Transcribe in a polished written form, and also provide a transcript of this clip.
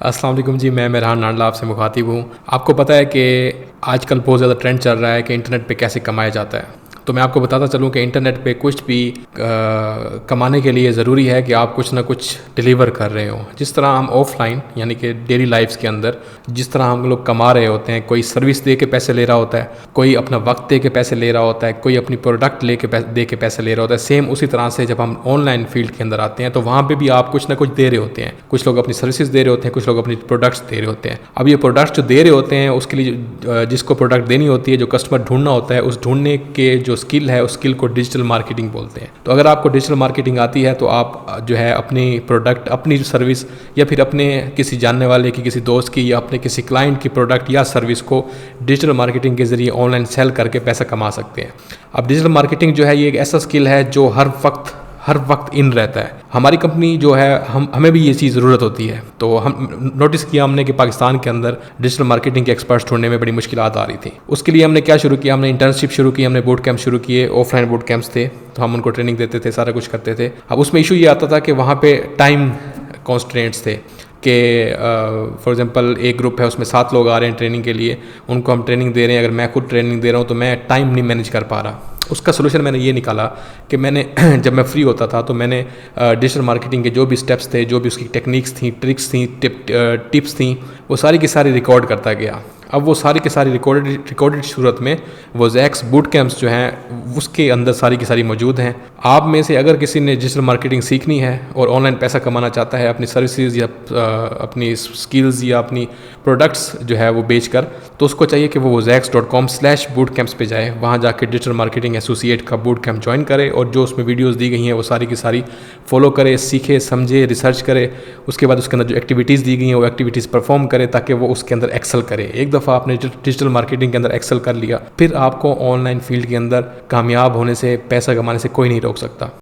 अस्सलाम वालेकुम जी, मैं मेहरान नांडला आपसे मुखातिब हूँ। आपको पता है कि आजकल बहुत ज़्यादा ट्रेंड चल रहा है कि इंटरनेट पे कैसे कमाया जाता है। तो मैं आपको बताता चलूँ कि इंटरनेट पे कुछ भी कमाने के लिए ज़रूरी है कि आप कुछ ना कुछ डिलीवर कर रहे हो। जिस तरह हम ऑफलाइन यानी कि डेली लाइफ्स के अंदर जिस तरह हम लोग कमा रहे होते हैं, कोई सर्विस दे के पैसे ले रहा होता है, कोई अपना वक्त दे के पैसे ले रहा होता है, कोई अपनी प्रोडक्ट दे के पैसे ले रहा होता है। सेम उसी तरह से जब हम ऑनलाइन फील्ड के अंदर आते हैं तो वहाँ पे भी आप कुछ ना कुछ दे रहे होते हैं। कुछ लोग अपनी सर्विसेज दे रहे होते हैं, कुछ लोग अपनी प्रोडक्ट्स दे रहे होते हैं। अब ये प्रोडक्ट्स जो दे रहे होते हैं उसके लिए जिसको प्रोडक्ट देनी होती है, जो कस्टमर ढूंढना होता है, उस ढूंढने के जो स्किल है उस स्किल को डिजिटल मार्केटिंग बोलते हैं। तो अगर आपको डिजिटल मार्केटिंग आती है तो आप जो है अपनी प्रोडक्ट, अपनी सर्विस या फिर अपने किसी जानने वाले की, किसी दोस्त की या अपने किसी क्लाइंट की प्रोडक्ट या सर्विस को डिजिटल मार्केटिंग के ज़रिए ऑनलाइन सेल करके पैसा कमा सकते हैं। अब डिजिटल मार्केटिंग जो है ये एक ऐसा स्किल है जो हर वक्त इन रहता है। हमारी कंपनी जो है हमें भी ये चीज़ ज़रूरत होती है। तो हम नोटिस किया हमने कि पाकिस्तान के अंदर डिजिटल मार्केटिंग के एक्सपर्ट्स ढूंढने में बड़ी मुश्किलात आ रही थी। उसके लिए हमने क्या शुरू किया, हमने इंटर्नशिप शुरू की, हमने बूट कैंप शुरू किए। ऑफलाइन बूट कैंप्स थे तो हम उनको ट्रेनिंग देते थे, सारा कुछ करते थे। अब उसमें इशू ये आता था कि वहाँ पे टाइम कॉन्स्ट्रेंट्स थे कि फॉर एग्जांपल एक ग्रुप है उसमें 7 लोग आ रहे हैं ट्रेनिंग के लिए, उनको हम ट्रेनिंग दे रहे हैं। अगर मैं खुद ट्रेनिंग दे रहा हूँ तो मैं टाइम नहीं मैनेज कर पा रहा। उसका सोल्यूशन मैंने ये निकाला कि मैंने जब मैं फ्री होता था तो मैंने डिजिटल मार्केटिंग के जो भी स्टेप्स थे, जो भी उसकी टेक्निक्स थी, ट्रिक्स थी, टिप्स थी, वो सारी की सारी रिकॉर्ड करता गया। अब वो सारी की सारी रिकॉर्डेड सूरत में वो जैक्स बूट कैंप्स जो हैं उसके अंदर सारी की सारी मौजूद हैं। आप में से अगर किसी ने डिजिटल मार्केटिंग सीखनी है और ऑनलाइन पैसा कमाना चाहता है अपनी सर्विसेज या अपनी स्किल्स या अपनी प्रोडक्ट्स जो है वो बेचकर, तो उसको चाहिए कि वो zax.com/bootcamps पे जाए। वहाँ जाके डिजिटल मार्केटिंग एसोसिएट का बूट कैंप ज्वाइन करे और जो उसमें वीडियोज़ दी गई हैं वो सारी की सारी फॉलो करे, सीखे, समझे, रिसर्च करे। उसके बाद उसके अंदर जो एक्टिविटीज़ दी गई हैं वो एक्टिविटीज़ परफॉर्म करे ताकि वो उसके अंदर एक्सेल करे। एक दफ़ा आपने डिजिटल मार्केटिंग के अंदर एक्सेल कर लिया, फिर आपको ऑनलाइन फील्ड के अंदर कामयाब होने से, पैसा कमाने से कोई नहीं रोक सकता।